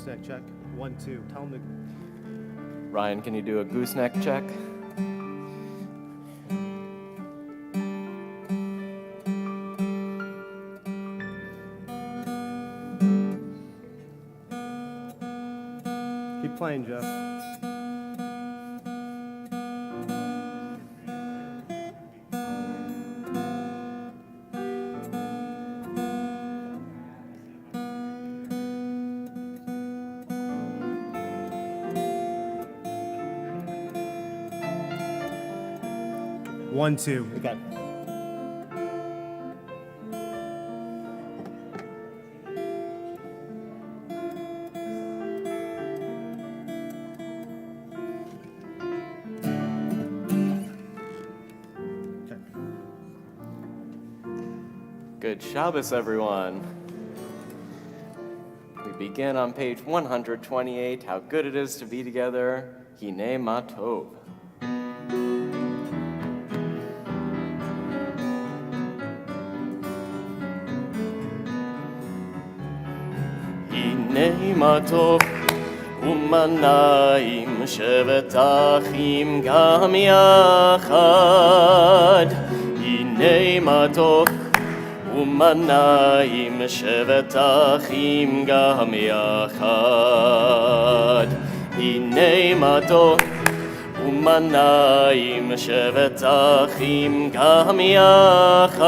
gooseneck check. 1, 2. Tell them Ryan, can you do a gooseneck check? keep playing, Jeff. One, two. Okay. Good Shabbos, everyone. We begin on page 128, How Good It Is to Be Together, Hine Ma Tov. Hine Ma Tov, Umanayim Shevet Achim Gam Yachad. Hine Ma Tov, Umanayim Shevet Achim Gam Yachad. Hine Ma Tov, Umanayim Shevet Achim Gam Yachad.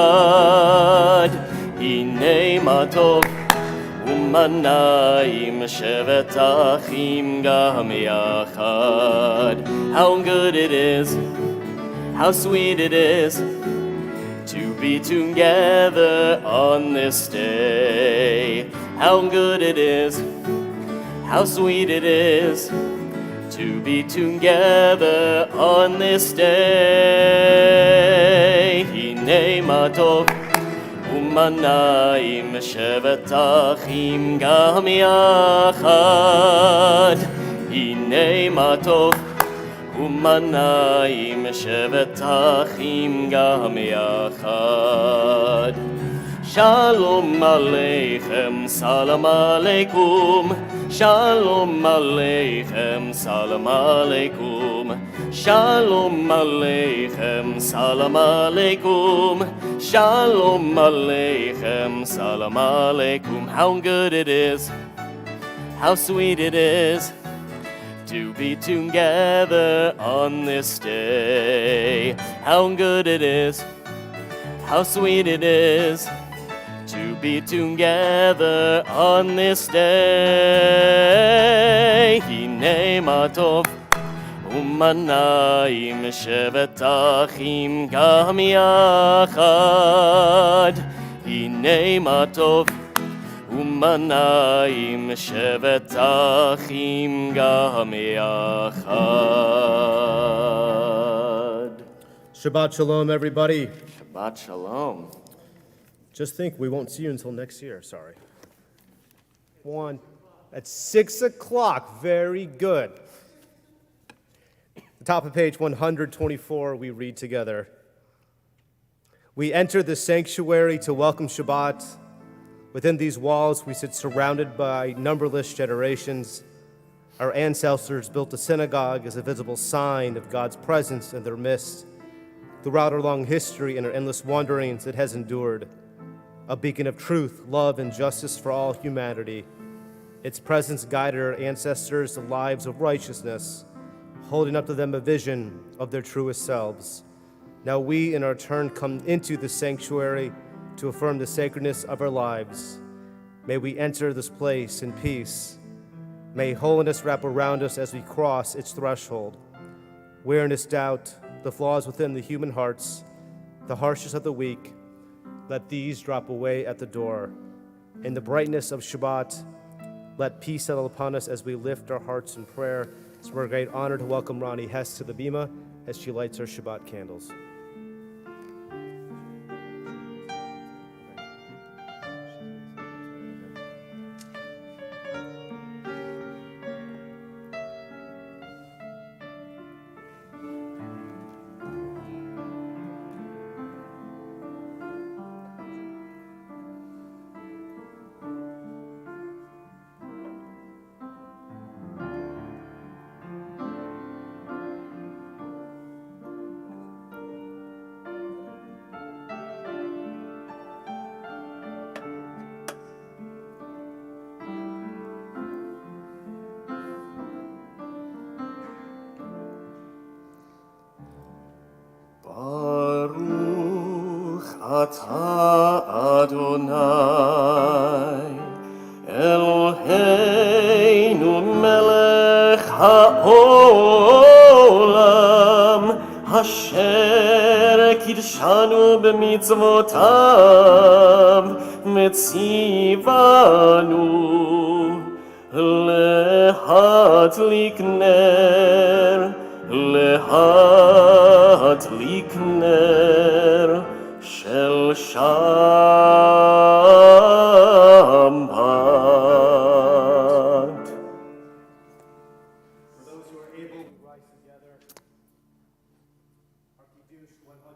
Hine Ma Tov, Umanayim Shevet Achim Gam Yachad. How good it is, how sweet it is to be together on this day. How good it is, how sweet it is to be together on this day. Hine Ma Tov, Umanayim Shevet Achim Gam Yachad. Hine Ma Tov, Umanayim Shevet Achim Gam Yachad. Shalom Aleichem, Salam Aleikum. Shalom Aleichem, Salam Aleikum. Shalom Aleichem, Salam Aleikum. Shalom Aleichem, Salam Aleikum. How good it is, how sweet it is to be together on this day. How good it is, how sweet it is to be together on this day. Hine Ma Tov, Umanayim Shevet Achim Gam Yachad. Hine Ma Tov, Umanayim Shevet Achim Gam Yachad. Shabbat Shalom, everybody. Shabbat Shalom. Just think, we won't see you until next year. Sorry. At 6 o'clock. Very good. The top of page 124, we read together. We enter the sanctuary to welcome Shabbat. Within these walls, we sit surrounded by numberless generations. Our ancestors built a synagogue as a visible sign of God's presence in their midst. Throughout our long history and our endless wanderings, it has endured, a beacon of truth, love, and justice for all humanity. Its presence guided our ancestors to lives of righteousness, holding up to them a vision of their truest selves. Now we, in our turn, come into the sanctuary to affirm the sacredness of our lives. May we enter this place in peace. May holiness wrap around us as we cross its threshold. Weariness, doubt, the flaws within the human hearts, the harshness of the weak, let these drop away at the door. In the brightness of Shabbat, let peace settle upon us as we lift our hearts in prayer. It's our great honor to welcome Ronnie Hess to the Bima as she lights her Shabbat candles. אתה אדוני אלוהינו מלך העולם אשר קידשנו במצוותיו מציוונו להדליק נר של שבת. For those who are able to rise together, our Kiddush 123.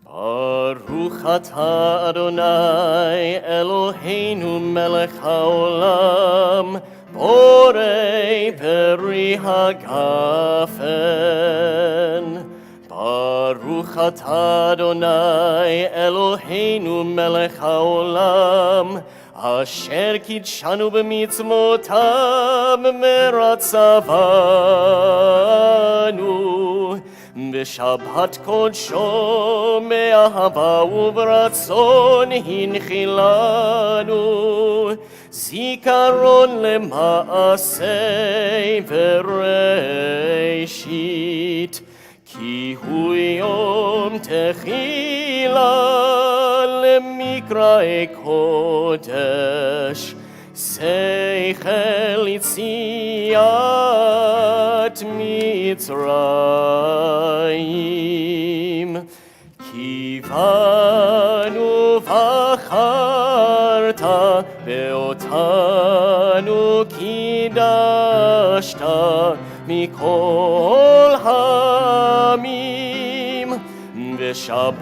ברוך אתה אדוני אלוהינו מלך העולם בורא פרי הגפן. ברוך אתה אדוני אלוהינו מלך העולם אשר קידשנו במצוותיו מרצבנו בשבת קודשו מאהבה וברצון הנחילנו זיכרון למעשה וראשית כי הוא יום תחילה למקראי קודש שכל יציאת מצרים כיוונו בחרת באותנו קידשת מכל העמים בשבת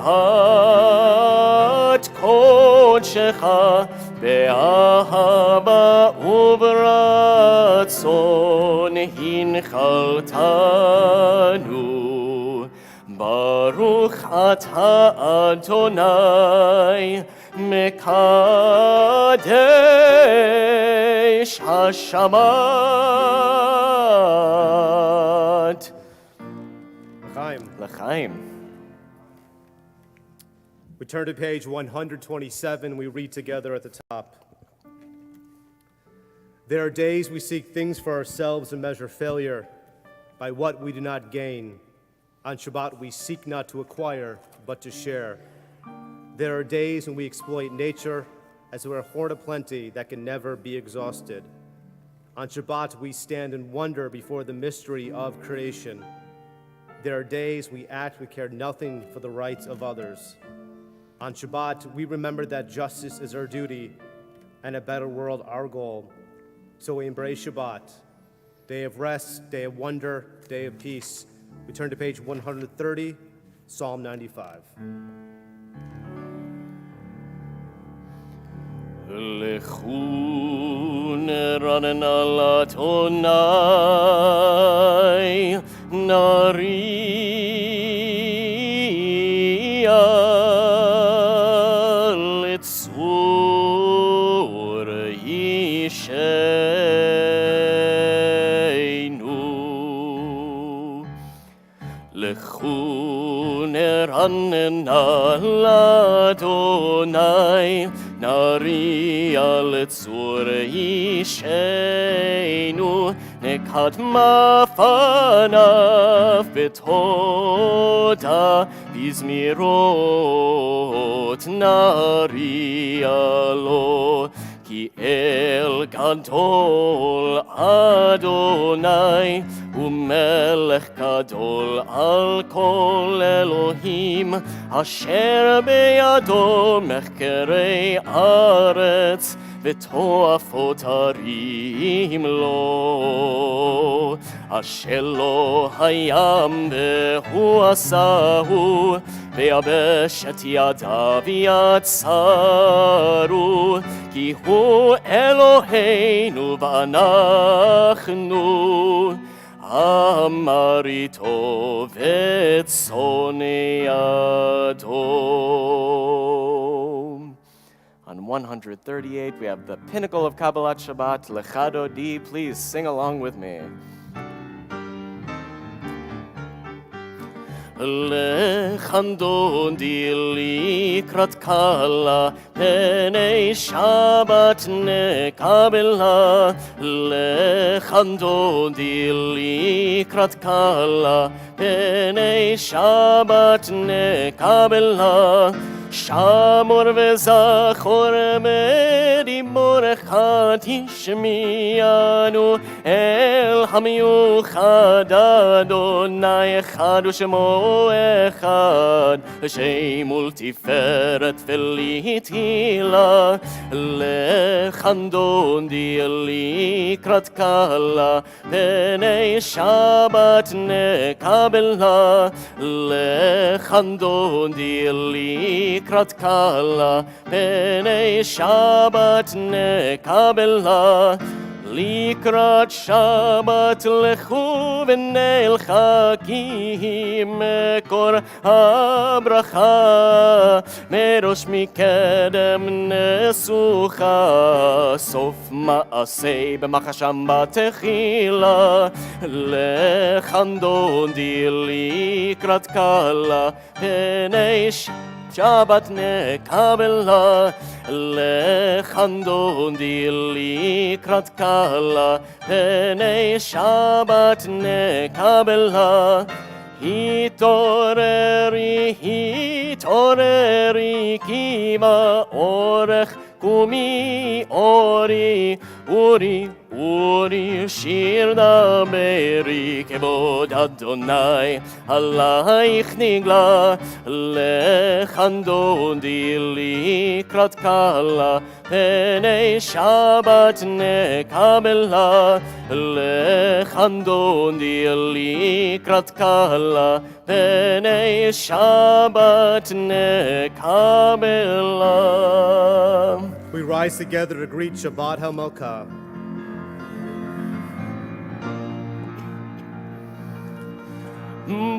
קודשך באהבה וברצון הנחלתנו ברוך אתה אדוני מקדש השבת. לחיים. We turn to page 127. We read together at the top. There are days we seek things for ourselves and measure failure by what we do not gain. On Shabbat we seek not to acquire, but to share. There are days when we exploit nature as we're a horn of plenty that can never be exhausted. On Shabbat we stand in wonder before the mystery of creation. There are days we act, we care nothing for the rights of others. On Shabbat, we remember that justice is our duty and a better world our goal. So we embrace Shabbat, day of rest, day of wonder, day of peace. We turn to page 130, Psalm 95. לכו נרנן על אדוני נריע לצור אישנו לכו נרנן על אדוני נריע לצור אישנו נקדם פניו בתודה בזמירות נריע לו כי אל גדול אדוני ומלך גדול על כל אלוהים אשר בידו מחקרי ארץ ותועפות הרים לו אשר לא הים והוא עשהו ויבשת ידיו יצרו כי הוא אלוהינו ואנחנו אמר איתו וצאן ידו. On 138 we have the pinnacle of Kabbalat Shabbat, Lecha Dodi. Please sing along with me. לחנדודי לקראת קלה, פני שבת נקבלה. לחנדודי לקראת קלה, פני שבת נקבלה. שמור וזכור מדימורך תשמיענו, אל המיוחד אדוני אחד ושמו אחד, שם ולתפארת ולתהילה. לחנדודי לקראת קלה, פני שבת נקבלה. לחנדודי לקראת קלה, פני שבת נקבלה. לקראת שבת לכו ונלכה, כי היא מקור הברכה. מראש מקדם נסוכה, סוף מעשה במחשם בתחילה. לחנדודי לקראת קלה, פני שבת נקבלה. לחנדודי לקראת קלה, פני שבת נקבלה. התעוררי, התעוררי, כי באורך קומי אורי, אורי, אורי, שיר דברי, כבוד אדוני עלייך נגלה. לחנדודי לקראת קלה, פני שבת נקבלה. לחנדודי לקראת קלה, פני שבת נקבלה. We rise together to greet Shabbat HaMelkah.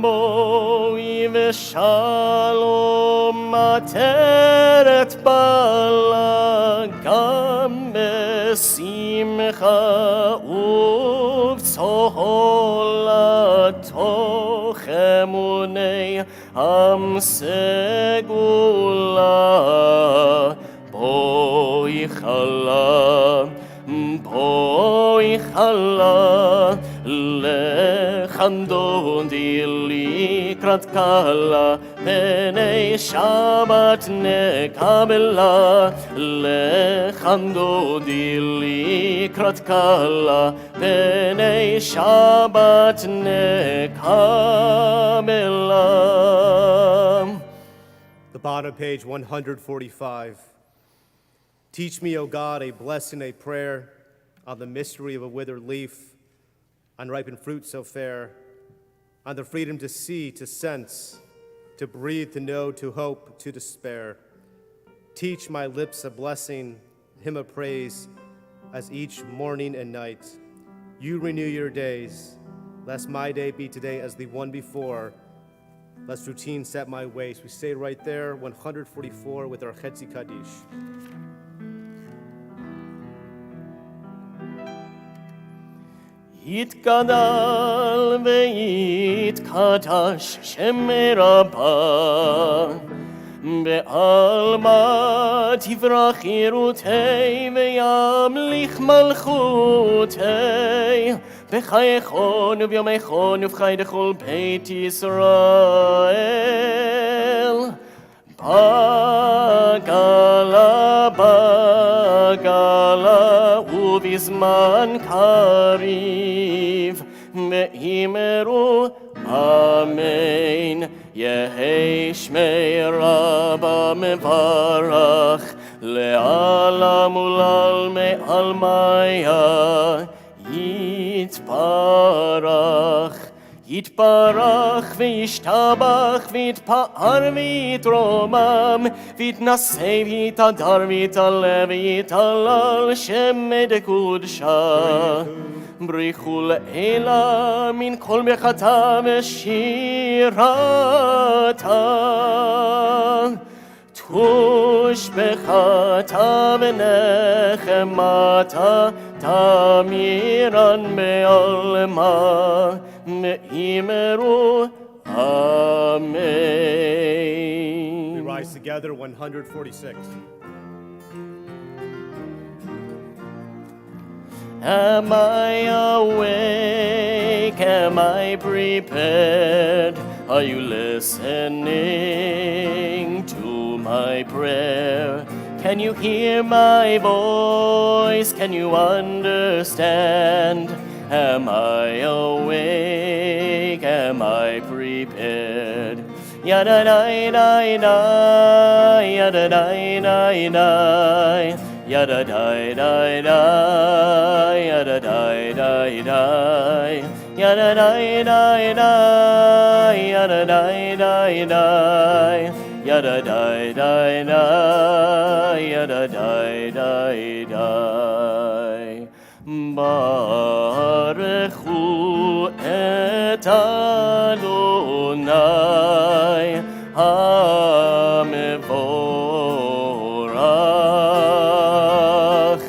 בואי ושלום עטרת בעלה, גם בשמחה ובצהלה, תוך אמוני עם סגולה. בואי חלה, בואי חלה. לחנדודי לקראת קלה, פני שבת נקבלה. לחנדודי לקראת קלה, פני שבת נקבלה. The bottom page 145. Teach me, O God, a blessing, a prayer on the mystery of a withered leaf, unripened fruit so fair, on the freedom to see, to sense, to breathe, to know, to hope, to despair. Teach my lips a blessing, hymn of praise, as each morning and night you renew your days. Lest my day be today as the one before, lest routine set my ways. We stay right there, 144, with our Chetzi Kaddish. יתגדל ויתקדש שם רבה, בעלמא תברח חירותי וימליך מלכותי, בחייכון וביומייכון ובחי דכל בית ישראל. בגלה בגלה ובזמן קריב, ואמרו אמן. יהי שמי רבה מברך, לעלם ולעלמי עלמיה יתברך. יתברך וישתבח ויתפאר ויתרומם, ויתנשא ויתהדר ויתעלה ויתהלל שמי דקודשה. בריחו לאלה מן כל ברכתה ושירתה, תושבחתה ונחמתה, תמירן בעלמה. ואמרו Amen. We rise together, 146. Am I awake? Am I prepared? Are you listening to my prayer? Can you hear my voice? Can you understand? Am I awake? Am I prepared? Yada da da da, yada da da da, yada da da da, yada da da da, yada da da da, yada da da da, yada da da da, yada da da da. Baruchu et Adonai HaMevorach.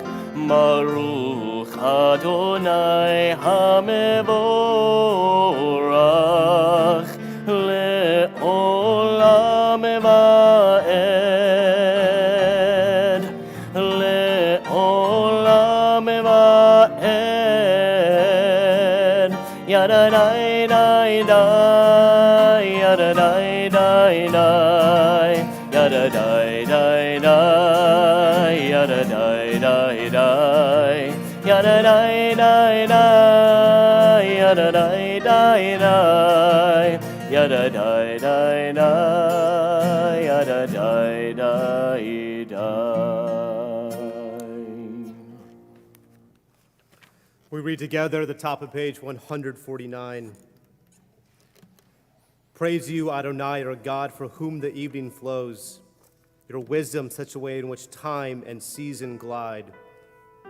Baruch Adonai HaMevorach le'olam va'ed. Le'olam va'ed. Yada da da da, yada da da da, yada da da da, yada da da da, yada da da da, yada da da da, yada da da da, yada da da da. We read together the top of page 149. Praise you, Adonai, our God, for whom the evening flows. Your wisdom such a way in which time and season glide.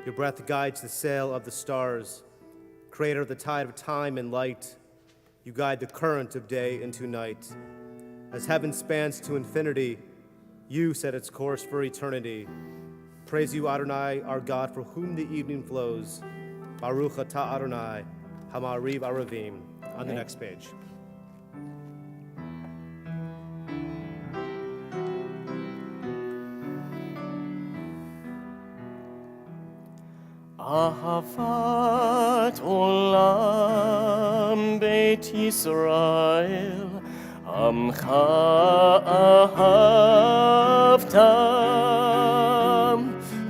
Your breath guides the sail of the stars. Creator of the tide of time and light, you guide the current of day into night. As heaven spans to infinity, you set its course for eternity. Praise you, Adonai, our God, for whom the evening flows. Baruch atah Adonai, Hamariv Aravim. On the next page. Ahavat olam Beit Yisrael, Amcha ahavtam,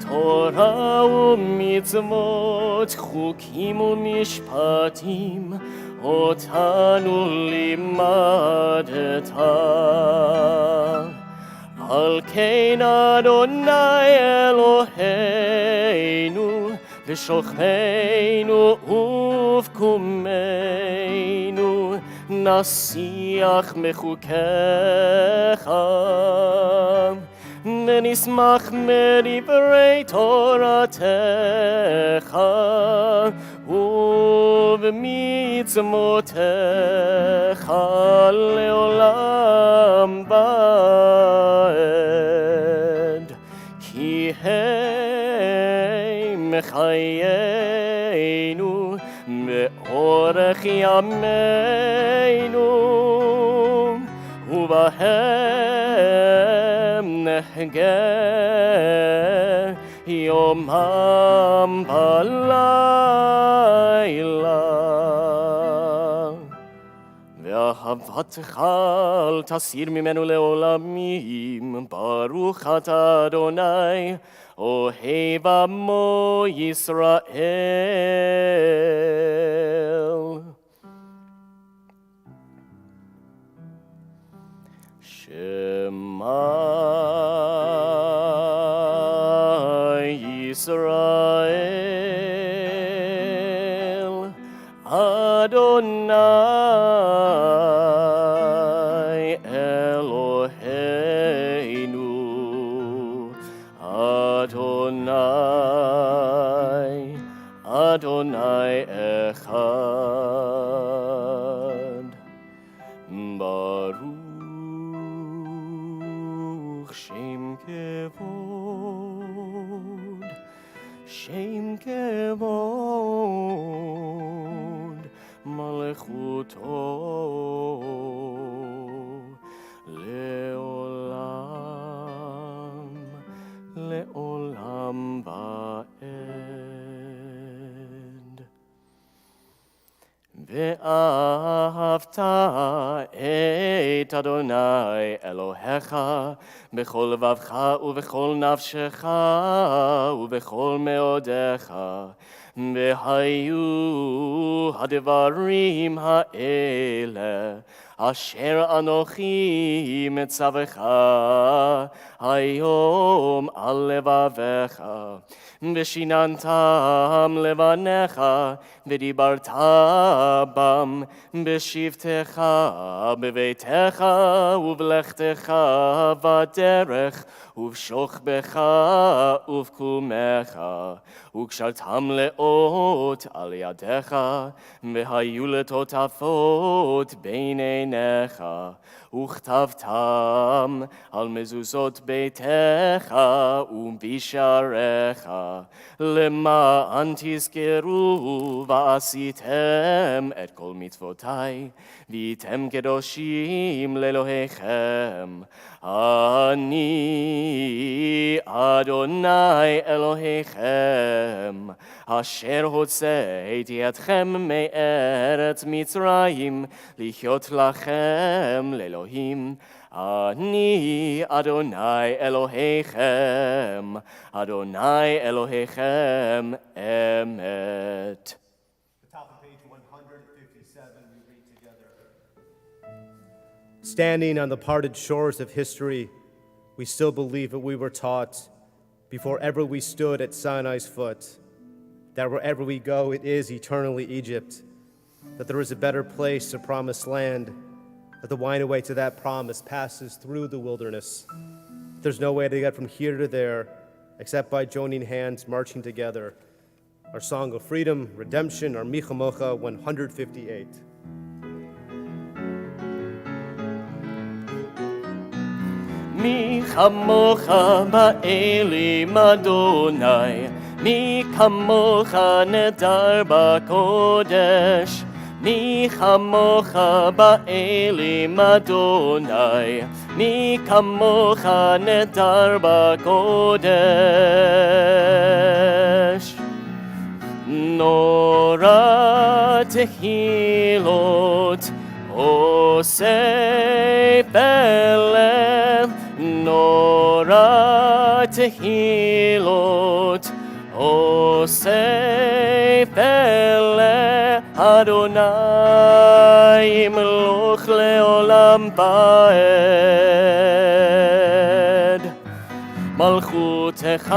Torah u'mitzvot, chukim u'mishpatim, otanu limadeta. Al kein Adonai Eloheinu, v'shochmeinu uvkumeinu, nasiach mechukecha, v'nismach medivrei Toratecha, uv'mitzvotecha leolam va'ed, ki hei mechayenu me'orech yameinu, uvahem nehgeh yomam balayla. ואהבתך אל תסיר ממנו לעולמים, ברוך אתה אדוני, אוהב עמו ישראל. שמע ישראל, אדוני אלוהינו, אדוני, אדוני אחד. ברוך שם כבוד, שם כבוד, מלכותו ואהבת את אדוני אלוהיך בכל לבבך ובכל נפשך ובכל מאודיך. והיו הדברים האלה אשר אנוכי מצווך היום על לבביך, ושיננתם לבניך, ודיברת בם בשבתך, בביתך ובלכתך בדרך, ובשוכבך ובקומך, וקשרתם לאות על ידיך, והיו לטוטפות בין עיניך, וכתבתם על מזוזות ביתך ובשעריך, למען תזכרו ועשיתם את כל מצוותי, והייתם קדושים לאלוהיכם. אני אדוני אלוהיכם, אשר הוצאתי אתכם מארץ מצרים, לחיות לכם לאלוהים. אני אדוני אלוהיכם, אדוני אלוהיכם אמת. Top of page 157, we read together. Standing on the parted shores of history, we still believe what we were taught before ever we stood at Sinai's foot, that wherever we go, it is eternally Egypt, that there is a better place, a promised land, that the winding way to that promise passes through the wilderness. There's no way to get from here to there except by joining hands, marching together. Our song of freedom, redemption, our Michamocha 158. מי כמוך באלים אדוני, מי כמוך נדר בקודש, מי כמוך באלים אדוני, מי כמוך נדר בקודש. נורא תהילות עושה פלא, נורא תהילות עושה פלא, אדוני ימלוך לעולם ועד. מלכותך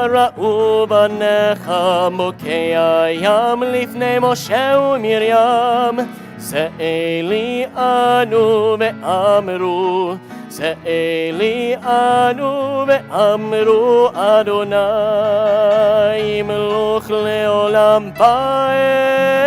ראו בניך, מוכי הים לפני משה ומרים. זה אלי אנו ואמרו, זה אלי אנו ואמרו, אדוני ימלוך לעולם ועד.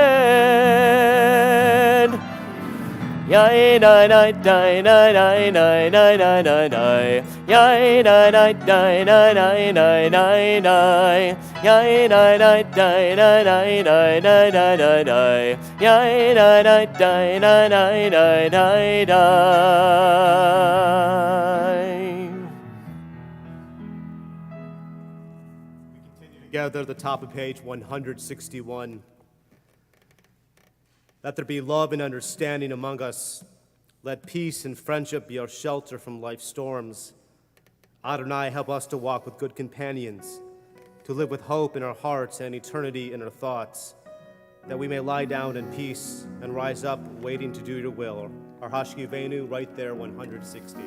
Yai dai dai dai dai dai dai dai dai dai dai. Yai dai dai dai dai dai dai dai dai. Yai dai dai dai dai dai dai dai dai dai dai. Yai dai dai dai dai dai dai dai dai. We continue together at the top of page 161. Let there be love and understanding among us. Let peace and friendship be our shelter from life's storms. Adonai, help us to walk with good companions, to live with hope in our hearts and eternity in our thoughts, that we may lie down in peace and rise up waiting to do your will. Our Hashkivenu, right there, 160.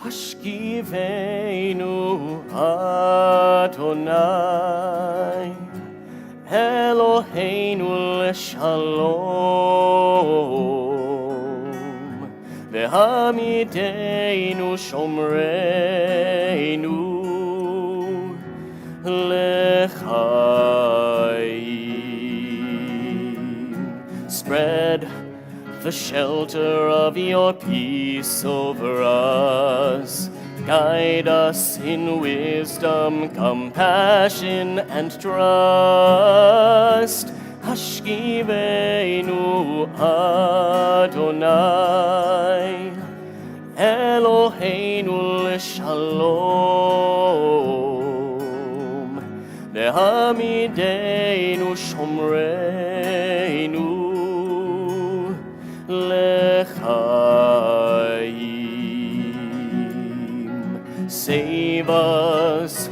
Hashkivenu Adonai Eloheinu l'shalom V'hamideinu shomreinu l'chaim. Spread the shelter of your peace over us. Guide us in wisdom, compassion, and trust. Hashkivenu Adonai Eloheinu l'shalom. והעמידנו שומרנו לחיים. Save us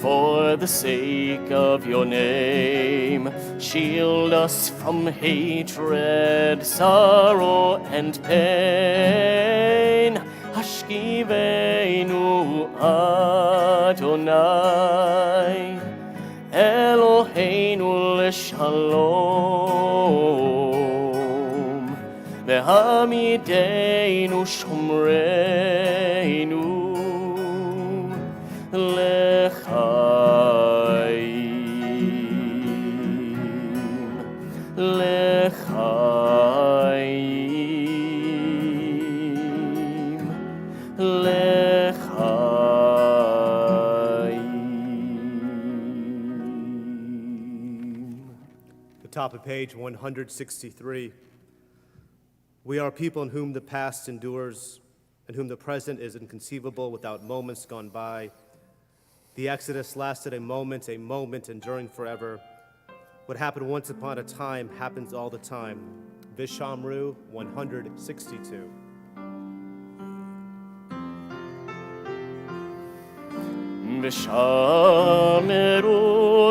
for the sake of your name. Shield us from hatred, sorrow, and pain. Hashkivenu Adonai, Eloheinu l'shalom, v'hamidenu shomreinu l'chaim, l'chaim, l'chaim. The top of page 163. We are a people in whom the past endures, in whom the present is inconceivable without moments gone by. The Exodus lasted a moment enduring forever. What happened once upon a time happens all the time. Vishamru 162. Vishamru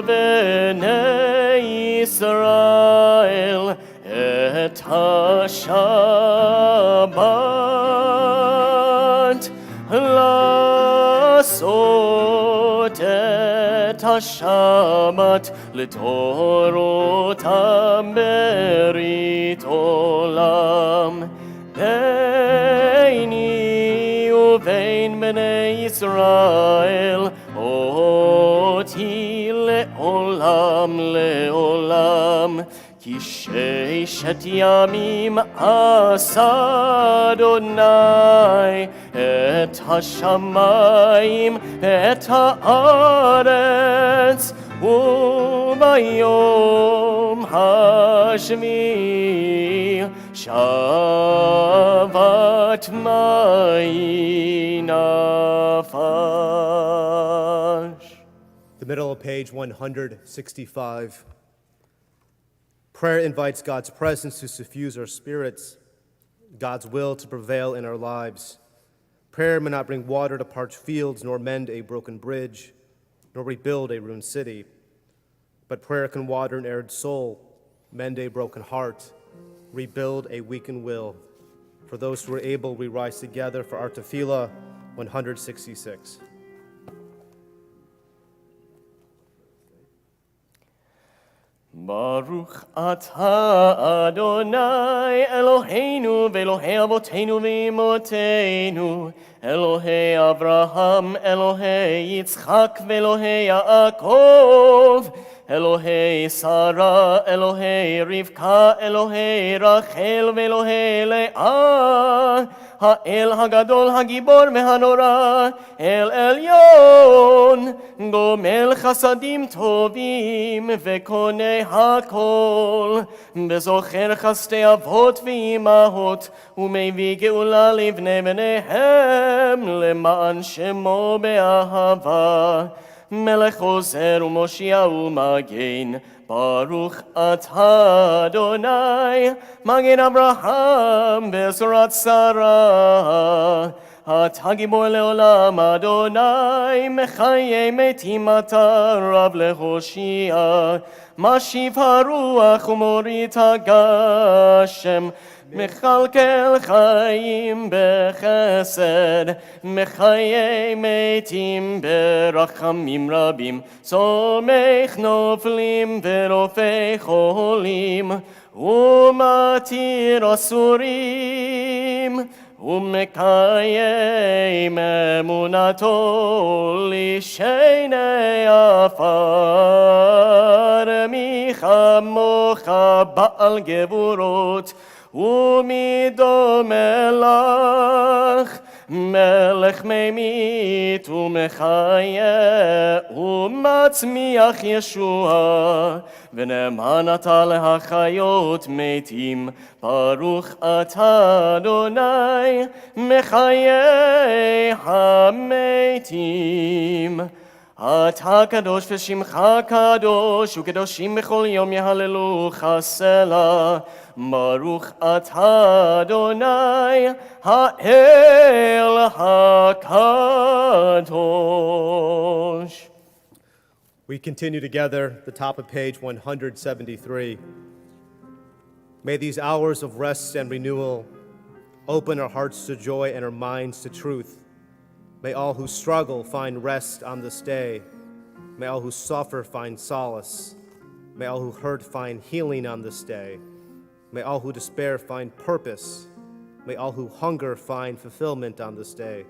b'nei Yisrael et ha-Shabbat לעשות את השבת לתורותם ברית עולם ביני ובין בני ישראל אותי לעולם לעולם כי ששת ימים עשה אדוני את השמיים ואת הארץ וביום השביעי שבת מי נפש. The middle of page 165. Prayer invites God's presence to suffuse our spirits, God's will to prevail in our lives. Prayer may not bring water to parched fields, nor mend a broken bridge, nor rebuild a ruined city. But prayer can water an arid soul, mend a broken heart, rebuild a weakened will. For those who are able, we rise together for our tefillah 166. Baruch atah Adonai Eloheinu v'Elohei Avotenu v'Imotenu Elohei Avraham Elohei Yitzchak v'Elohei Yaakov Elohei Sarah Elohei Rivka Elohei Rachel v'Elohei Leah האל הגדול הגיבור והנורא אל עליון גומל חסדים טובים וקונה הכל וזוכר חסדי אבות ואימהות ומביא גאולה לבני בניהם למען שמו באהבה מלך עוזר ומושיע ומגן ברוך אתה אדוני מגן אברהם בעזרת שרה אתה גיבור לעולם אדוני מחיי מתים אתה רב להושיע משיב הרוח ומוריד הגשם מכלכל חיים בחסד מחיי מתים ברחמים רבים סומך נופלים ורופא חולים ומתיר אסורים ומקיים אמונתו לשני עפר מי כמוך בעל גבורות ומי דומה לך מלך ממית ומחיה ומצמיח ישועה ונאמן אתה להחיות מתים ברוך אתה אדוני מחיי המתים אתה קדוש ושמך קדוש, וקדושים בכל יום יהללוך סלה. ברוך אתה אדוני האל הקדוש. We continue together, the top of page 173. May these hours of rest and renewal open our hearts to joy and our minds to truth. May all who struggle find rest on this day. May all who suffer find solace. May all who hurt find healing on this day. May all who despair find purpose. May all who hunger find fulfillment on this day.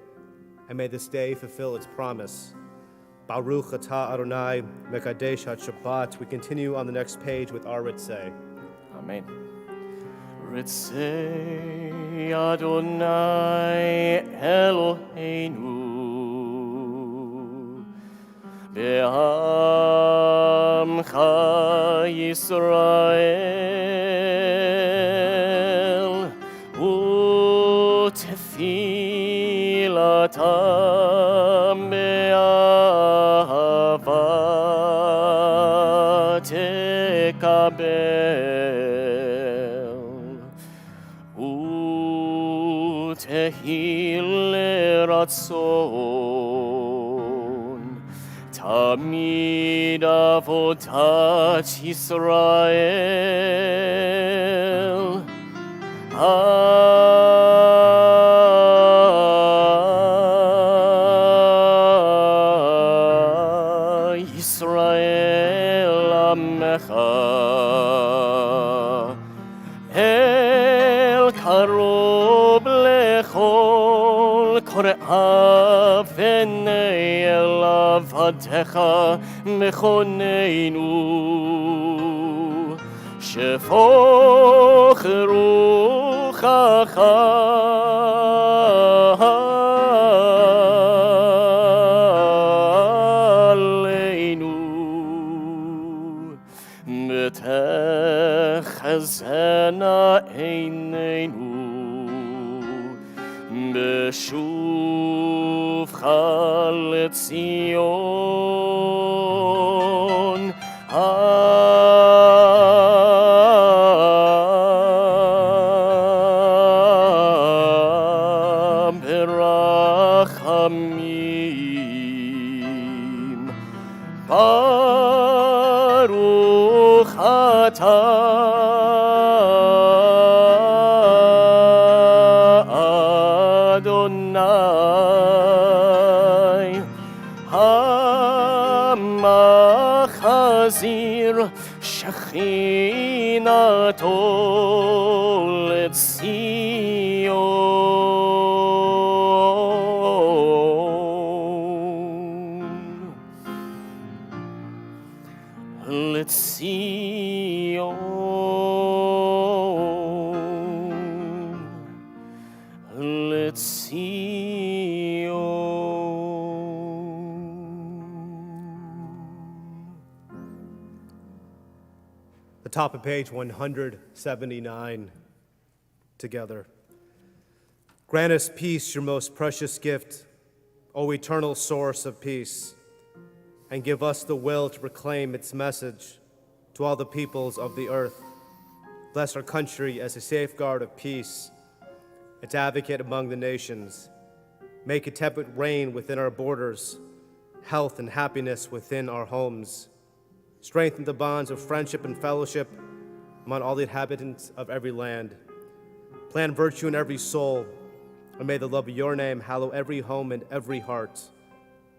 And may this day fulfill its promise. Baruch atah Adonai mekadesh ha-Shabbat. We continue on the next page with our Ritzeh. Amen. Ritzeh Adonai Eloheinu be'amcha Yisrael u'tefilatam be'ahava tekabel tehil ratzon tamid avodat Yisrael Yisrael amecha el karob lechol kore'av v'nei elav hadecha mechoneinu shefoch ruchacha aleinu betechazena eineinu בשובך לציון ברחמים ברוך אתה אדוני המחזיר שכינתו The top of page 179 together. Grant us peace, your most precious gift, O eternal source of peace, and give us the will to proclaim its message to all the peoples of the earth. Bless our country as a safeguard of peace, its advocate among the nations. Make a temperate reign within our borders, health and happiness within our homes. Strengthen the bonds of friendship and fellowship among all the inhabitants of every land. Plant virtue in every soul, and may the love of your name hallow every home and every heart.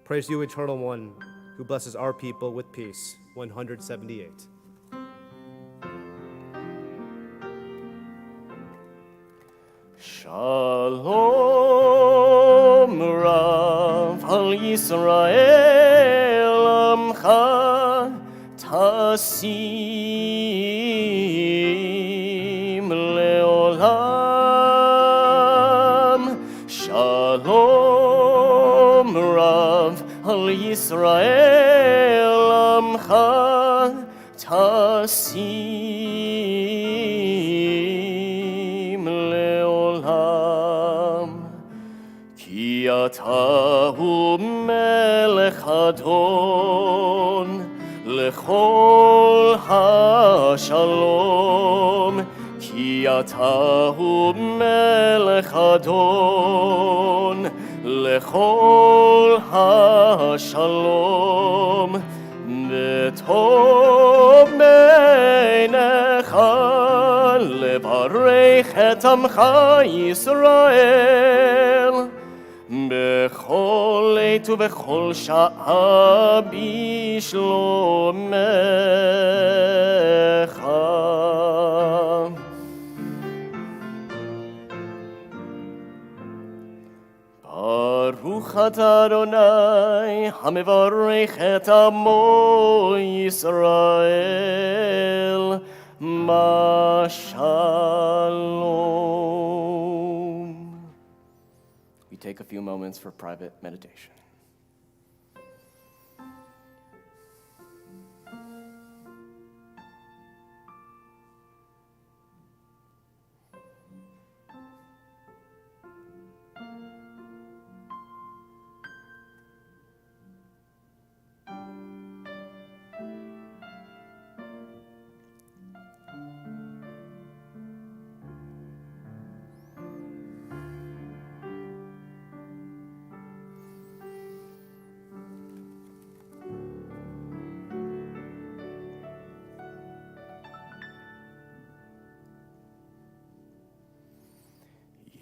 Praise you, Eternal One, who blesses our people with peace. 178. Shalom Rav al Yisrael Amcha Tasim Leolam. Shalom Rav al Yisrael Amcha Tasim Leolam. Ki atahu מלך אדון, לכל השלום, כי אתה הוא מלך אדון, לכל השלום, וטוב בעיניך לברך את עמך ישראל, בכל עת ובכל שעה בשלומך. ברוך אתה אדוני המברך את עמו ישראל בשלום. We take a few moments for private meditation.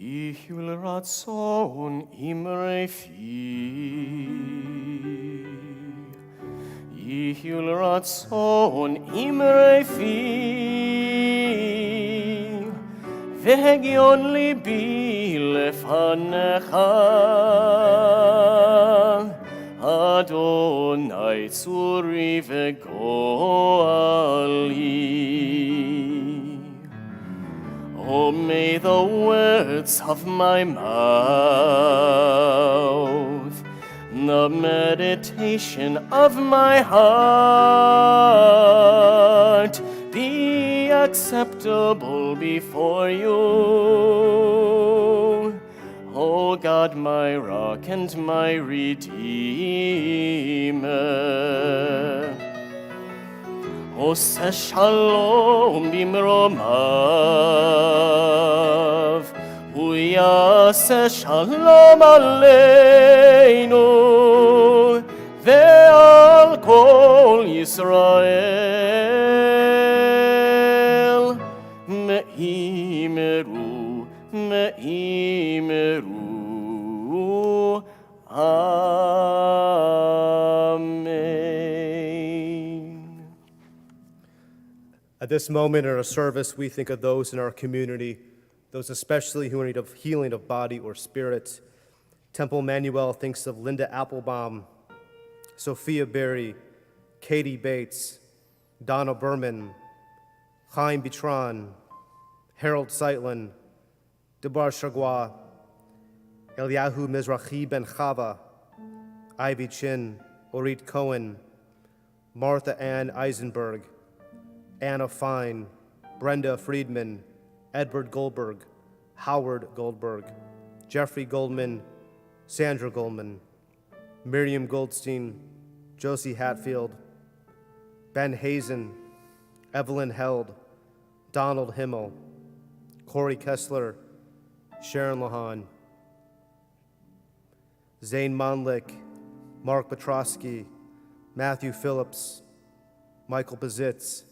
יהיו לרצון אמרי פי, יהיו לרצון אמרי פי, והגיון ליבי לפניך, אדוני צורי וגואלי. Oh, may the words of my mouth, the meditation of my heart be acceptable before you, O God, my rock and my redeemer. עושה שלום במרומיו, הוא יעשה שלום עלינו ועל כל ישראל. מאמרו, מאמרו, At this moment in our service, we think of those in our community, those especially who are in need of healing of body or spirit. Temple Emanu-El thinks of Linda Applebaum, Sophia Berry, Katie Bates, Donna Berman, Chaim Bitron, Harold Seitlin, Debar Shagwa, Eliyahu Mizrahi Ben Chava, Ivy Chin, Orit Cohen, Martha Ann Eisenberg, Anna Fine, Brenda Friedman, Edward Goldberg, Howard Goldberg, Jeffrey Goldman, Sandra Goldman, Miriam Goldstein, Josie Hatfield, Ben Hazen, Evelyn Held, Donald Himmel, Corey Kessler, Sharon Lahan, Zane Monlick, Mark Petrosky, Matthew Phillips, Michael Bazitz,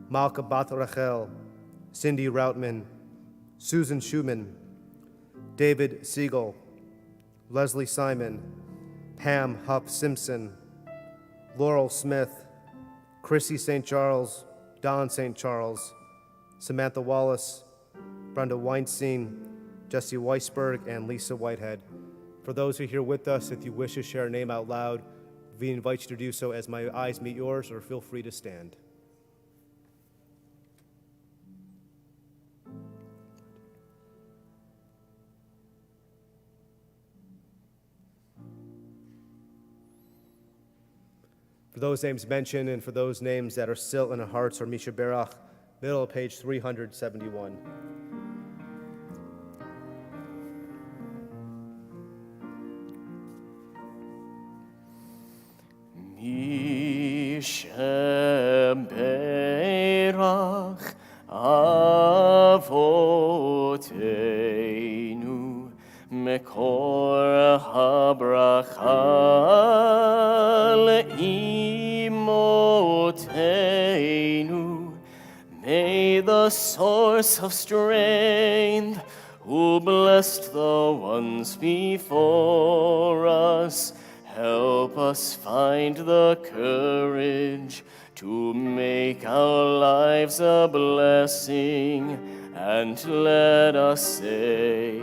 Malka Bath Rachel, Cindy Routman, Susan Schumann, David Siegel, Leslie Simon, Pam Huff Simpson, Laurel Smith, Chrissy St. Charles, Don St. Charles, Samantha Wallace, Brenda Weinstein, Jesse Weisberg, and Lisa Whitehead. For those who are here with us, if you wish to share a name out loud, we invite you to do so as my eyes meet yours, or feel free to stand. For those names mentioned and for those names that are still in our hearts are Misha Berach, middle of page 371. sheberach avoteinu mekor habracha le'imoteinu. May the source of strength, who blessed the ones before us, help us find the courage to make our lives a blessing, and let us say,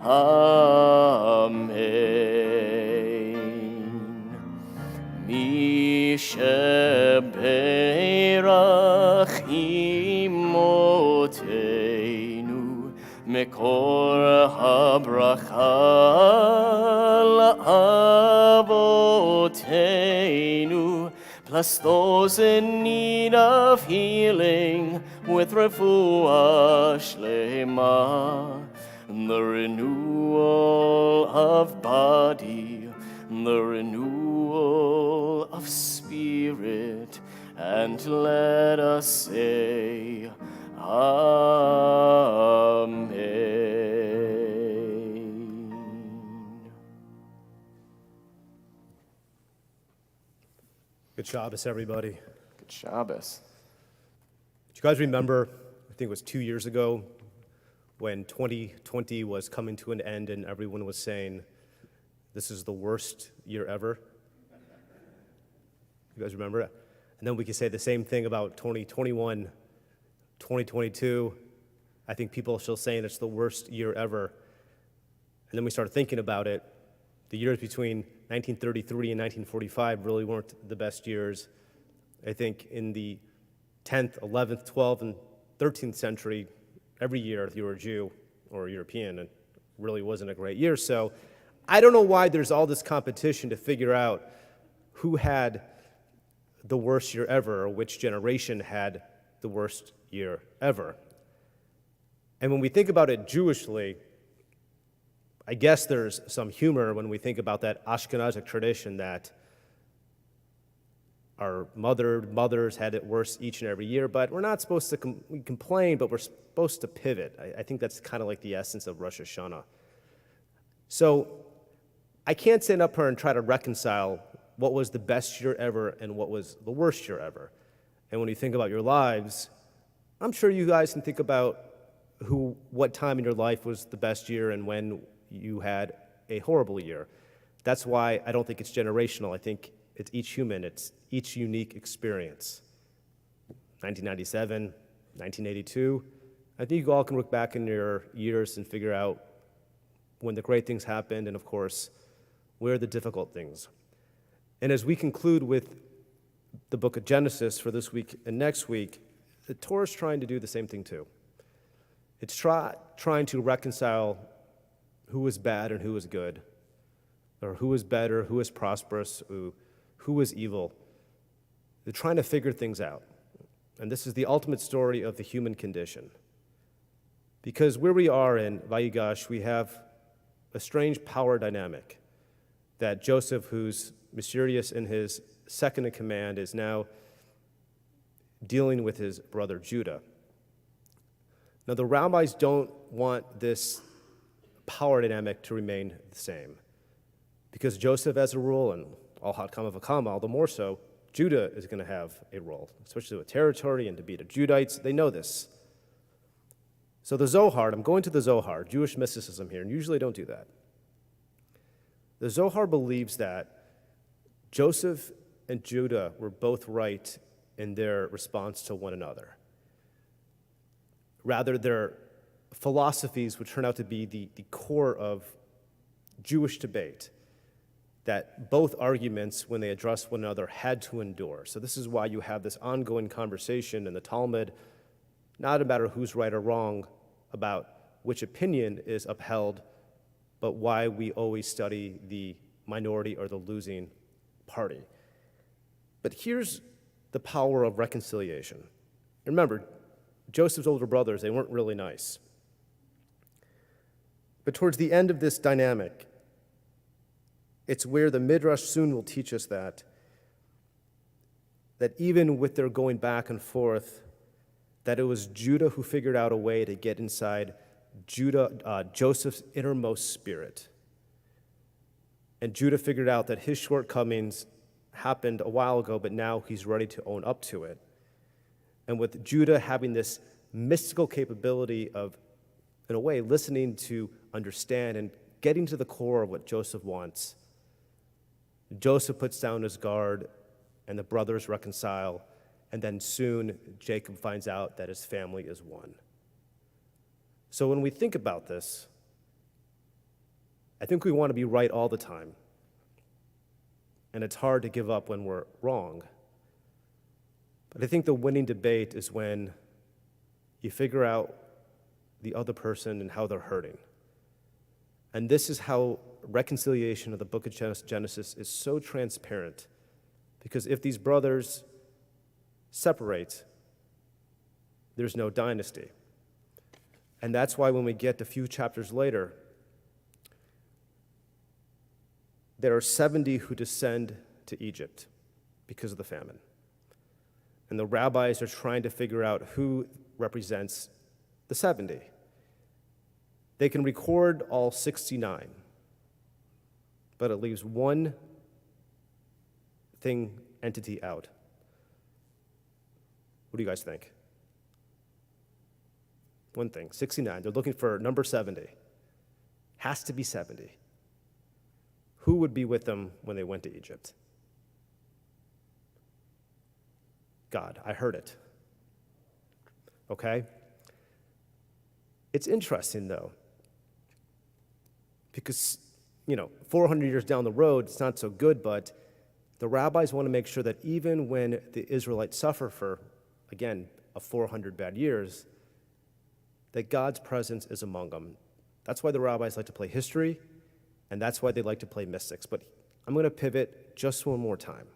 Amen. Mi sheberach imoteinu mekor habracha la'avoteinu. Bless those in need of healing with refuah shlema, the renewal of body, the renewal of spirit, and let us say, Amen. Good Shabbos, everybody. Good Shabbos. Do you guys remember, I think it was 2 years ago, when 2020 was coming to an end and everyone was saying, this is the worst year ever? You guys remember it? And then we could say the same thing about 2021, 2022. I think people are still saying it's the worst year ever. And then we started thinking about it. The years between 1933 and 1945 really weren't the best years. I think in the 10th, 11th, 12th, and 13th century, every year if you were a Jew or a European, it really wasn't a great year. So I don't know why there's all this competition to figure out who had the worst year ever, or which generation had the worst year ever. And when we think about it Jewishly, I guess there's some humor when we think about that Ashkenazic tradition that our mothers had it worse each and every year, but we're not supposed to complain, but we're supposed to pivot. I think that's kind of like the essence of Rosh Hashanah. So I can't stand up here and try to reconcile what was the best year ever and what was the worst year ever. And when you think about your lives, I'm sure you guys can think about what time in your life was the best year and when you had a horrible year. That's why I don't think it's generational. I think it's each human, it's each unique experience. 1997, 1982, I think you all can look back in your years and figure out when the great things happened and, of course, where are the difficult things. And as we conclude with the book of Genesis for this week and next week, the Torah is trying to do the same thing too. It's trying to reconcile who is bad and who is good, or who is better, who is prosperous, who is evil. They're trying to figure things out. And this is the ultimate story of the human condition. Because where we are in Vayigash, we have a strange power dynamic that Joseph, who's mysterious in his second in command, is now dealing with his brother Judah. Now, the rabbis don't want this power dynamic to remain the same. Because Joseph has a role, and al hakam v'kama, all the more so, Judah is going to have a role, especially with territory and to be the Judites. They know this. So the Zohar, I'm going to the Zohar, Jewish mysticism here, and usually I don't do that. The Zohar believes that Joseph and Judah were both right in their response to one another. Rather, their philosophies would turn out to be the core of Jewish debate, that both arguments, when they addressed one another, had to endure. So this is why you have this ongoing conversation in the Talmud, not a matter who's right or wrong about which opinion is upheld, but why we always study the minority or the losing party. But here's the power of reconciliation. Remember, Joseph's older brothers, they weren't really nice. But towards the end of this dynamic, it's where the Midrash soon will teach us that that even with their going back and forth, that it was Judah who figured out a way to get inside Joseph's innermost spirit. And Judah figured out that his shortcomings happened a while ago, but now he's ready to own up to it. And with Judah having this mystical capability of, in a way, listening to understand and getting to the core of what Joseph wants, Joseph puts down his guard and the brothers reconcile, and then soon Jacob finds out that his family is one. So when we think about this, I think we want to be right all the time. And it's hard to give up when we're wrong. But I think the winning debate is when you figure out the other person and how they're hurting. And this is how reconciliation of the book of Genesis is so transparent. Because if these brothers separate, there's no dynasty. And that's why when we get a few chapters later, there are 70 who descend to Egypt because of the famine. And the rabbis are trying to figure out who represents the 70. They can record all 69, but it leaves one entity out. What do you guys think? One thing, 69. They're looking for number 70. Has to be 70. Who would be with them when they went to Egypt? God. I heard it. Okay? It's interesting, though, because, 400 years down the road, it's not so good, but the rabbis want to make sure that even when the Israelites suffer for, again, 400 bad years, that God's presence is among them. That's why the rabbis like to play history, and that's why they like to play mystics. But I'm going to pivot just one more time.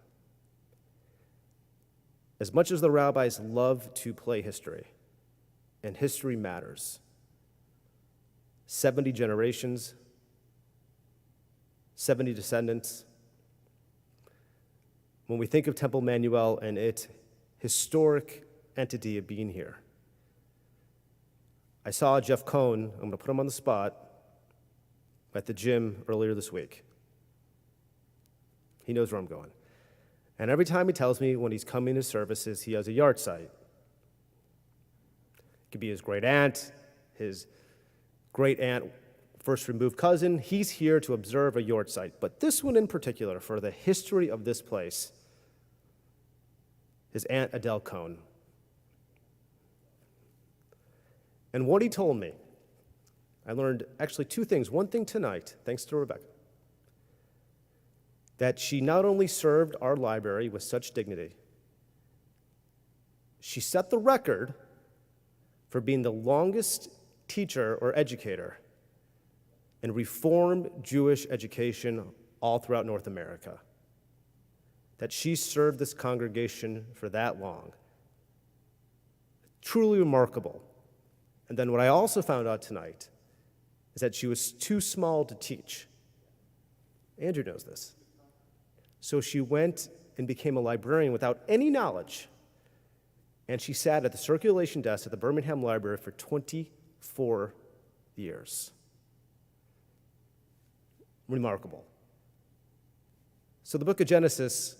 As much as the rabbis love to play history, and history matters, 70 generations, 70 descendants. When we think of Temple Emanu-El and its historic entity of being here, I saw Jeff Cohn, I'm going to put him on the spot, at the gym earlier this week. He knows where I'm going. And every time he tells me when he's coming to services, he has a yard site. It could be his great aunt, his great aunt, first removed cousin. He's here to observe a yard site. But this one in particular, for the history of this place, his aunt Adele Cohn. And what he told me, I learned actually two things. One thing tonight, thanks to Rebecca, that she not only served our library with such dignity, she set the record for being the longest teacher or educator in Reformed Jewish education all throughout North America. That she served this congregation for that long. Truly remarkable. And then what I also found out tonight is that she was too small to teach. Andrew knows this. So she went and became a librarian without any knowledge. And she sat at the circulation desk at the Birmingham Library for 24 years. Remarkable. So the book of Genesis,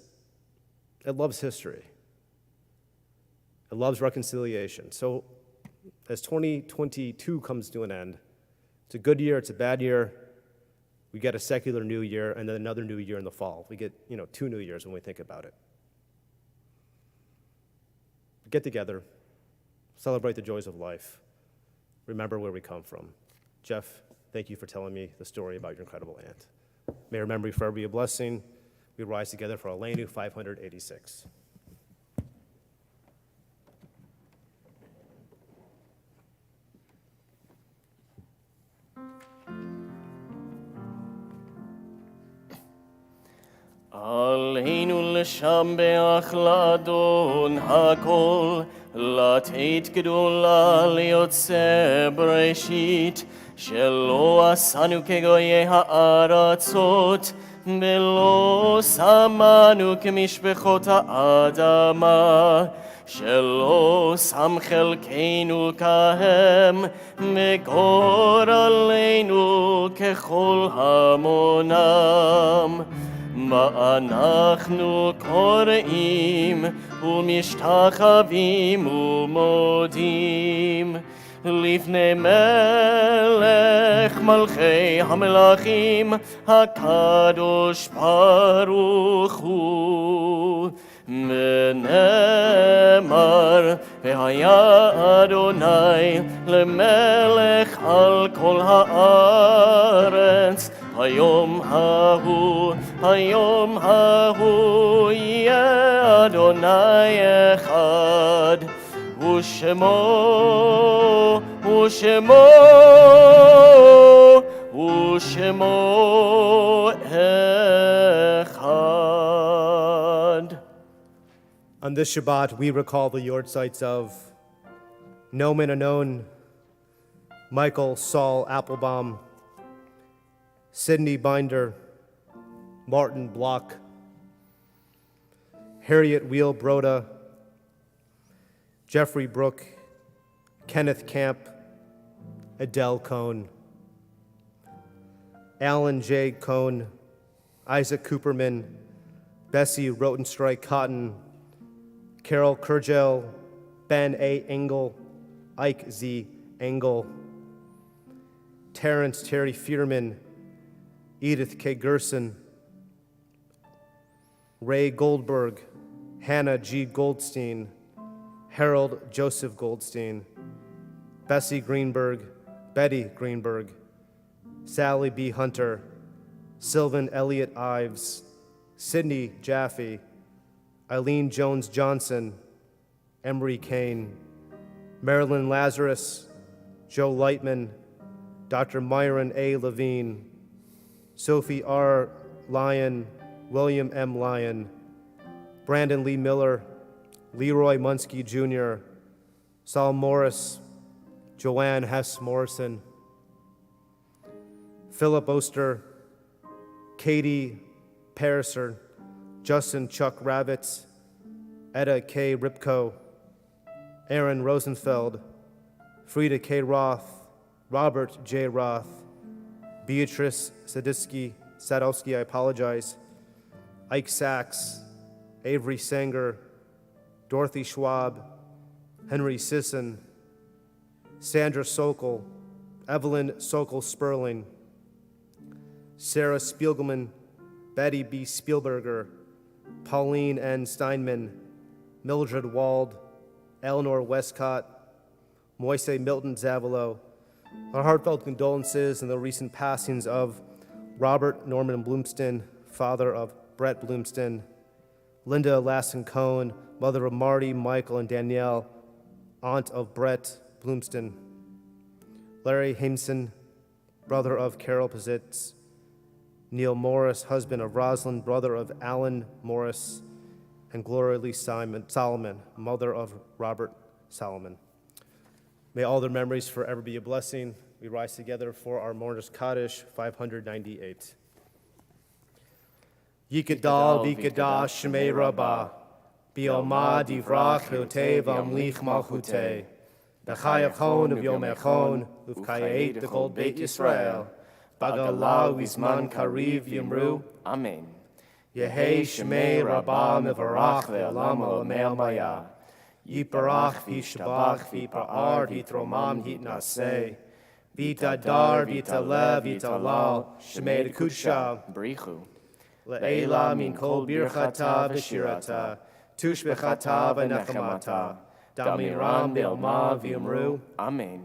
it loves history. It loves reconciliation. So as 2022 comes to an end, it's a good year, it's a bad year. We get a secular new year and then another new year in the fall. We get, 2 new years when we think about it. Get together, celebrate the joys of life, remember where we come from. Jeff, thank you for telling me the story about your incredible aunt. May her memory forever be a blessing. We rise together for Elenu 586. עלינו לשבח לאדון הכל, לתת גדולה ליוצא בראשית, שלא עשנו כגויי הארצות, ולא שמנו כמשפחות האדמה, שלא שם חלקנו כהם, וגורלנו ככל המונם. מה אנחנו קוראים ומשתחווים ומודים לפני מלך מלכי המלכים הקדוש ברוך הוא. ונאמר והיה אדוני למלך על כל הארץ, היום ההוא יהיה אדוני אחד, ושמו אחד. On this Shabbat, we recall the yortzites of Nomen Anon, Michael Saul Applebaum, Sidney Binder, Martin Block, Harriet Wheel Broda, Jeffrey Brook, Kenneth Camp, Adele Cohn, Alan J. Cohn, Isaac Cooperman, Bessie Rotenstrike Cotton, Carol Kurgel, Ben A. Engel, Ike Z. Engel, Terrence Terry Fierman, Edith K. Gerson, Ray Goldberg, Hannah G. Goldstein, Harold Joseph Goldstein, Bessie Greenberg, Betty Greenberg, Sally B. Hunter, Sylvan Elliott Ives, Sidney Jaffe, Eileen Jones Johnson, Emery Kane, Marilyn Lazarus, Joe Lightman, Dr. Myron A. Levine, Sophie R. Lyon, William M. Lyon, Brandon Lee Miller, Leroy Munsky Jr., Saul Morris, Joanne Hess Morrison, Philip Oster, Katie Pariser, Justin Chuck Ravitz, Etta K. Ripko, Aaron Rosenfeld, Frida K. Roth, Robert J. Roth, Beatrice Sadowski, I apologize, Ike Sachs, Avery Sanger, Dorothy Schwab, Henry Sisson, Sandra Sokol, Evelyn Sokol Sperling, Sarah Spiegelman, Betty B. Spielberger, Pauline N. Steinman, Mildred Wald, Eleanor Westcott, Moise Milton Zavalo. Our heartfelt condolences in the recent passings of Robert Norman Bloomston, father of Brett Bloomston, Linda Lassen Cohn, mother of Marty, Michael, and Danielle, aunt of Brett Bloomston, Larry Hameson, brother of Carol Pizitz, Neil Morris, husband of Rosalind, brother of Alan Morris, and Gloria Lee Solomon, mother of Robert Solomon. May all their memories forever be a blessing. We rise together for our mourners' Kaddish 598. Yikadal v'ikadash shmei rabbah, bi'alma divrach yotev amlich malchutei, b'chayachon uv'yomechon, uv'kayet d'kol beit Yisrael, b'agalah u'izman kariv yimru. Amen. Yehei shmei rabbah mevarach ve'olam olamei maya. Yiparach v'yishtabach v'yipa'ar v'yitromam yitnaseh. V'yitadar v'yitalev v'yitalal shmei d'kudsha. Brichu. Le'ela min kol birchata v'shirata, tushbechata v'nechamata, damiram be'alma v'yimru. Amen.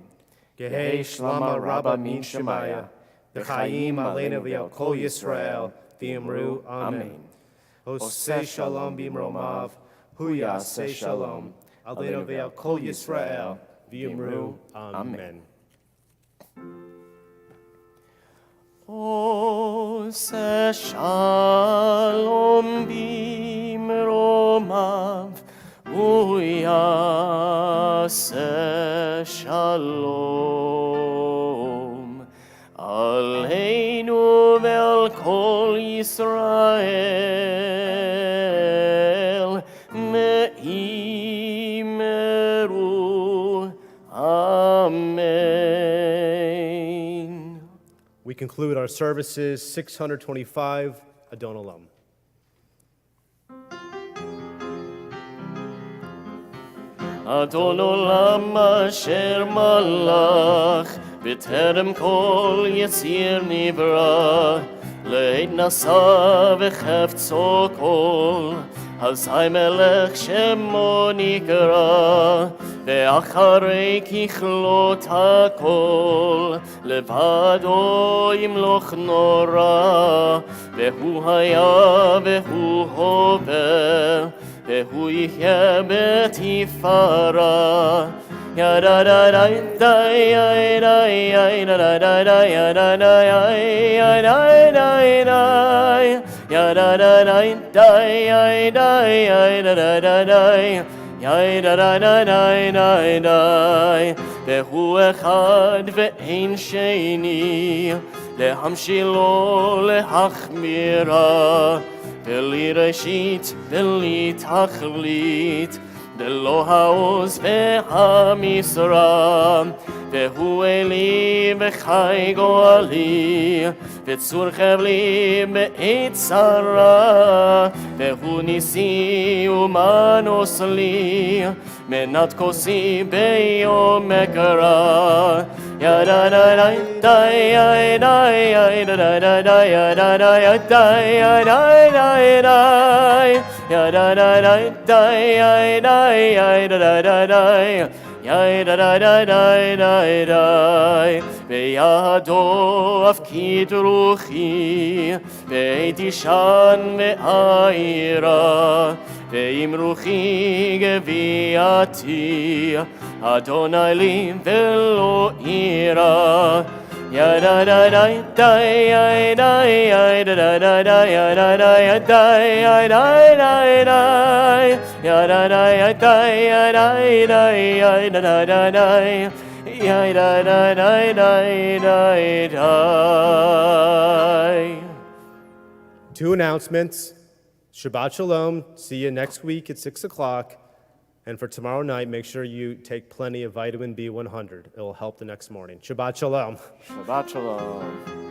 Gehei shlama rabba min shemaya, v'chayim aleinu v'yal kol Yisrael, v'yimru. Amen. Oseh shalom b'imromav, hu yaseh shalom, aleinu v'yal kol Yisrael, v'yimru. Amen. Oseh shalom b'imromav, hu yaseh shalom, aleinu ve'al kol Yisrael, Yisrael me'imeru. Amen. We conclude our services 625, Adon Olam. Adon Olam asher malach b'terem kol yisir nivra le'ed nasa v'chefzo kol hazai melech shemo nikra ve'acharei kichlot hakol levado yimloch nora ve'hu haya ve'hu hover והוא יחיה בתפארה. ידה דה דה דה ידה ידה דה דה דה ידה דה ידה דה ידה דה דה דה ידה ידה דה דה דה ידה דה דה דה דה והוא אחד ואין שני להמשילו להחמירה בלי ראשית, בלי תכלית, בלא העוז והמשרה, והוא אלי וחי גואלי, וצור חבלי בעת צרה, והוא ניסי ומנוס לי, מנת כוסי ביום מקרה. ידה דה דה דה ידה ידה דה דה דה ידה דה ידה ידה ידה דה דה ידה ידה דה דה דה ידה דה דה דה דה בידו אפקיד רוחי ותישן ואירה ועם רוחי גביעתי אדוני לי ולא אירה. ידה דה דה דה ידה ידה דה דה דה ידה דה ידה ידה ידה דה ידה ידה ידה ידה דה דה דה ידה דה דה דה דה. Two announcements. Shabbat Shalom. See you next week at 6 o'clock. And for tomorrow night, make sure you take plenty of vitamin B100. It will help the next morning. Shabbat Shalom. Shabbat Shalom.